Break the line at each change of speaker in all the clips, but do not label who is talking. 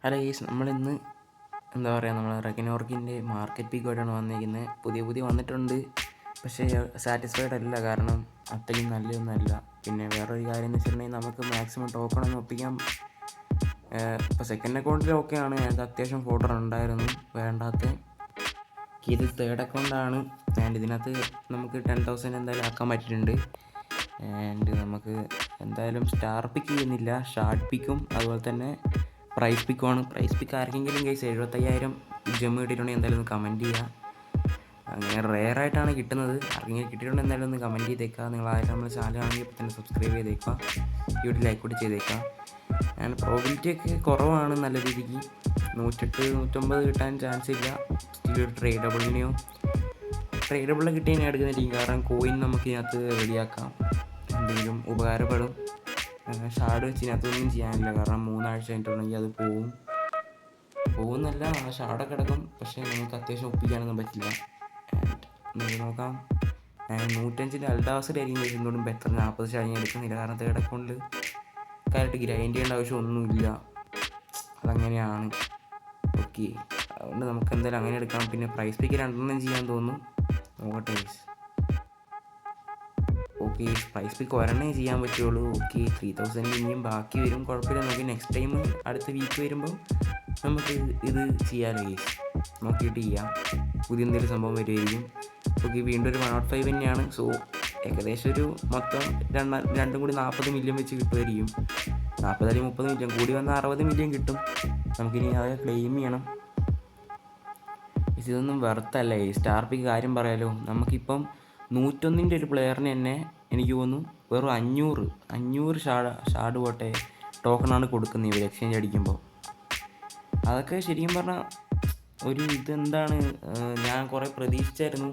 Hello guys, നമ്മളിന്ന് എന്താ പറയുക, നമ്മൾ റെഗനോർക്കിൻ്റെ മാർക്കറ്റ് പീക്കുമായിട്ടാണ് വന്നിരിക്കുന്നത്. പുതിയ വന്നിട്ടുണ്ട്, പക്ഷേ സാറ്റിസ്ഫൈഡ് അല്ല. കാരണം അത്രയും നല്ലതൊന്നുമല്ല. പിന്നെ വേറൊരു കാര്യം എന്ന് വെച്ചിട്ടുണ്ടെങ്കിൽ നമുക്ക് മാക്സിമം ടോക്കണൊന്നും ഒപ്പിക്കാൻ. ഇപ്പോൾ സെക്കൻഡ് അക്കൗണ്ടിൽ ഓക്കെയാണ്, ഞങ്ങൾക്ക് അത്യാവശ്യം ഫോട്ടോ ഉണ്ടായിരുന്നു വേണ്ടാത്ത. ഇത് തേർഡ് അക്കൗണ്ടാണ്. ആൻഡ് ഇതിനകത്ത് നമുക്ക് 10,000 എന്തായാലും ആക്കാൻ പറ്റിയിട്ടുണ്ട്. ആൻഡ് നമുക്ക് എന്തായാലും സ്റ്റാർ പിക്ക് ചെയ്യുന്നില്ല, ഷാർട്ട് പിക്കും അതുപോലെ തന്നെ പ്രൈസ് പിക്കുമാണ്. പ്രൈസ് പിക്ക് ആർക്കെങ്കിലും കേസ് 75,000 ജമ്മ് കിട്ടിയിട്ടുണ്ടെങ്കിൽ എന്തായാലും ഒന്ന് കമൻറ്റ് ചെയ്യുക. അങ്ങനെ റെയറായിട്ടാണ് കിട്ടുന്നത്. ആർക്കെങ്കിലും കിട്ടിയിട്ടുണ്ടെങ്കിൽ എന്തായാലും ഒന്ന് കമൻറ്റ് ചെയ്തേക്കുക. നിങ്ങൾ ആരും നമ്മുടെ ചാനലാണെങ്കിൽ ഇപ്പോൾ തന്നെ സബ്സ്ക്രൈബ് ചെയ്തേക്കുക, വീഡിയോ ലൈക്ക് കൂടി ചെയ്തേക്കുക. ആൻഡ് പ്രോബിലിറ്റി ഒക്കെ കുറവാണ് നല്ല രീതിക്ക്. 108-109 കിട്ടാൻ ചാൻസ് ഇല്ല. സ്റ്റിൽ ട്രേഡബിളിനെ കിട്ടി ഞാൻ എടുക്കുന്നില്ല. കാരണം കോയിൻ നമുക്ക് ഇതിനകത്ത് റെഡിയാക്കാം, എന്തെങ്കിലും ഉപകാരപ്പെടും. ഷാഡ് വെച്ച് ഇതിനകത്തൊന്നും ചെയ്യാനില്ല. കാരണം 3 ആഴ്ച കഴിഞ്ഞിട്ടുണ്ടെങ്കിൽ അത് പോകുന്നല്ല, ആ ഷാഡൊക്കെ കിടക്കും. പക്ഷേ നമുക്ക് അത്യാവശ്യം ഒപ്പിക്കാനൊന്നും പറ്റില്ല. നമുക്ക് നോക്കാം. 105 അൽഡാസിൽ ആയിരിക്കും എന്തുകൊണ്ടും ബെറ്റർ. 40 ഷാഡ് ഞാൻ എടുക്കുന്നില്ല, കാരണം തേർഡ് അക്കൗണ്ടിൽ കാര്യമായിട്ട് ഗ്രൈൻഡ് ചെയ്യേണ്ട ആവശ്യമൊന്നുമില്ല. അതങ്ങനെയാണ്. ഓക്കെ, അതുകൊണ്ട് നമുക്ക് എന്തായാലും അങ്ങനെ എടുക്കാം. പിന്നെ പ്രൈസ് പിക്ക് 2 ചെയ്യാൻ തോന്നുന്നു. നോക്കട്ടെ. ഓക്കെ, പ്രൈസ് പിക്ക് 1 ചെയ്യാൻ പറ്റുള്ളൂ. ഓക്കെ, 3,000 ഇനിയും ബാക്കി വരും, കുഴപ്പമില്ല. നമുക്ക് നെക്സ്റ്റ് ടൈം അടുത്ത വീക്ക് വരുമ്പോൾ നമുക്ക് ഇത് ചെയ്യാമല്ലോ കേസ്. നോക്കിയിട്ട് ചെയ്യാം, പുതിയ എന്തെങ്കിലും സംഭവം വരുമായിരിക്കും. ഓക്കെ, വീണ്ടും ഒരു 105 തന്നെയാണ്. സോ ഏകദേശം ഒരു മൊത്തം രണ്ടും കൂടി 40 മില്യൺ വെച്ച് കിട്ടുമായിരിക്കും. 40 അല്ലെങ്കിൽ 30 മില്യൺ കൂടി വന്നാൽ 60 മില്യൺ കിട്ടും. നമുക്കിനി അതൊക്കെ ക്ലെയിം ചെയ്യണം. ഇതൊന്നും വെറുത്തല്ല. ഈ സ്റ്റാർ പിക്ക് കാര്യം പറയാലോ, നമുക്കിപ്പം 101 ഒരു പ്ലെയറിന് തന്നെ എനിക്ക് തോന്നുന്നു വെറും 500 ഷാഡ് പോട്ടെ ടോക്കണാണ് കൊടുക്കുന്നത് ഇവർ എക്സ്ചേഞ്ച് അടിക്കുമ്പോൾ. അതൊക്കെ ശരിക്കും പറഞ്ഞാൽ ഒരു ഇതെന്താണ്. ഞാൻ കുറേ പ്രതീക്ഷിച്ചായിരുന്നു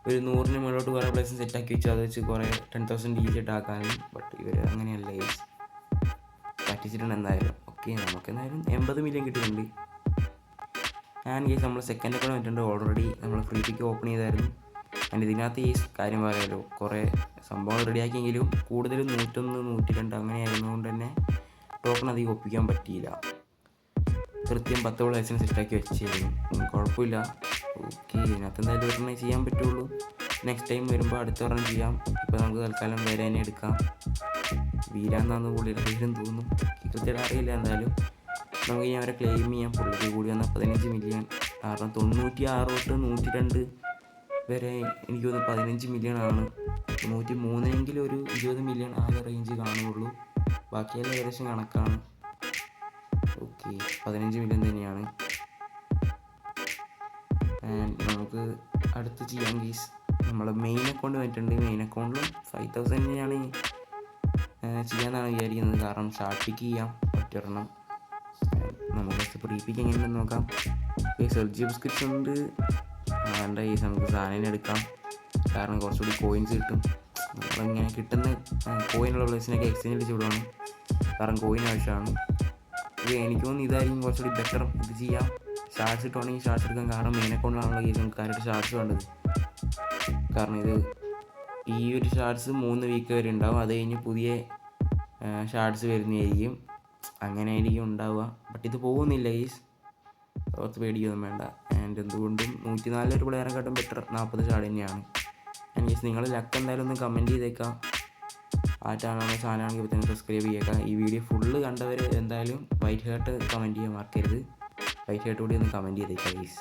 ഒരു 100-ന് മുകളിലോട്ട് കുറേ പ്ലേസ് സെറ്റാക്കി വെച്ചു, അത് വെച്ച് കുറേ 10,000 ഈസിയായിട്ട് ആക്കാനും. ബട്ട് ഇവർ അങ്ങനെയല്ല, പറ്റിച്ചിട്ടുണ്ട് എന്തായാലും. ഓക്കെ, നമുക്ക് എന്തായാലും 80 മില്യൺ കിട്ടിയിട്ടുണ്ട്. ഞാൻ കേസ് നമ്മൾ സെക്കൻഡ് അക്കൗണ്ട് വന്നിട്ടുണ്ട്. ഓൾറെഡി നമ്മൾ ഫ്രീ പിക്ക് ഓപ്പൺ ചെയ്തായിരുന്നു. ആൻഡ് ഇതിനകത്ത് ഈ കാര്യം പറയാമല്ലോ, കുറേ സംഭവങ്ങൾ റെഡിയാക്കിയെങ്കിലും കൂടുതലും 101, 102 അങ്ങനെ ആയിരുന്നതുകൊണ്ട് തന്നെ ടോക്കൺ അധികം ഒപ്പിക്കാൻ പറ്റിയില്ല. കൃത്യം 10 പ്ലേസിന് സെറ്റാക്കി വെച്ചായിരുന്നു. കുഴപ്പമില്ല. ഓക്കെ, ഇതിനകത്ത് എന്തായാലും ഒരെണ്ണേ ചെയ്യാൻ പറ്റുള്ളൂ. നെക്സ്റ്റ് ടൈം വരുമ്പോൾ അടുത്ത ഒരെണ്ണം ചെയ്യാം. ഇപ്പോൾ നമുക്ക് തൽക്കാലം വരാനെ എടുക്കാം. വീരാന്നാന്ന് പുള്ളിയുടെ പേരും തോന്നും, കൃത്യമായിട്ട് അറിയില്ല. എന്തായാലും നമുക്ക് ഇനി അവരെ ക്ലെയിം ചെയ്യാം. പുള്ളിക്ക് കൂടി വന്നാൽ 15 മില്യൺ. കാരണം 96 തൊട്ട് 102 വരെ എനിക്ക് തോന്നുന്നു 15 മില്യൺ ആണ്. 103 ഒരു 20 മില്യൺ ആ റേഞ്ച് കാണുകയുള്ളൂ. ബാക്കിയെല്ലാം ഏകദേശം കണക്കാണ്. ഓക്കെ, 15 മില്യൺ തന്നെയാണ്. നമുക്ക് അടുത്ത് ചെയ്യാൻ കേസ് നമ്മൾ മെയിൻ അക്കൗണ്ട് വന്നിട്ടുണ്ട്. മെയിൻ അക്കൗണ്ടിലും 5,000 തന്നെയാണ് ചെയ്യാമെന്നാണ് വിചാരിക്കുന്നത്. കാരണം ഷാർട്ട് പിക്ക് ചെയ്യാം ഒറ്റൊരെണ്ണം. നമുക്ക് പ്രീ പിക്ക് എങ്ങനെയുണ്ടെന്ന് നോക്കാം. സെർജി ബിസ്ക്കറ്റ്സ് ഉണ്ട്. വേണ്ട കേസ് നമുക്ക് സാധനം എടുക്കാം. കാരണം കുറച്ചുകൂടി കോയിൻസ് കിട്ടും. നമ്മളിങ്ങനെ കിട്ടുന്ന കോയിനുള്ള പ്ലേസിനൊക്കെ എക്സ്ചേഞ്ച് അടിച്ച് വിടുവാണ്. കാരണം കോയിൻ ആവശ്യമാണ്. ഇത് എനിക്ക് തോന്നുന്നു ഇതായിരിക്കും കുറച്ചുകൂടി ബെറ്റർ. ഇത് ചെയ്യാം. ഷാർട്ട്സ് ഇട്ടുവാണെങ്കിൽ ഷാർട്ട്സ് എടുക്കാം. കാരണം മെയിൻ അക്കൗണ്ടിലാണുള്ള കേസ് നമുക്ക് കാര്യമായിട്ട് ഷാർട്ട്സ് വേണ്ടത്. കാരണം ഈ ഒരു ഷാർട്ട്സ് 3 വീക്ക് വരെ ഉണ്ടാവും. അത് കഴിഞ്ഞ് പുതിയ ഷാർട്ട്സ് വരുന്നതായിരിക്കും. അങ്ങനെ ആയിരിക്കും ഉണ്ടാവുക. ബട്ട് ഇത് പോകുന്നില്ല കേസ്, ഓർത്ത് പേടിക്കൊന്നും വേണ്ട. ആൻഡ് എന്തുകൊണ്ടും 104 ഒരു പ്ലെയറെക്കാട്ടും ബെറ്റർ 40 ഷാർഡ് തന്നെയാണ്. ആൻഡ് കേസ് നിങ്ങൾ ലക്ക് എന്തായാലും ഒന്ന് കമൻറ്റ് ചെയ്തേക്കാം. ആ ചാനലാണെങ്കിൽ ഇപ്പോൾ തന്നെ സബ്സ്ക്രൈബ് ചെയ്തേക്കാം. ഈ വീഡിയോ ഫുള്ള് കണ്ടവർ എന്തായാലും വൈറ്റ് ഹാർട്ട് കമൻറ്റ് ചെയ്യാൻ മറക്കരുത്. വൈറ്റ് ഹാർട്ട് കൂടി ഒന്ന് കമൻറ്റ് ചെയ്തേക്കാം കേസ്.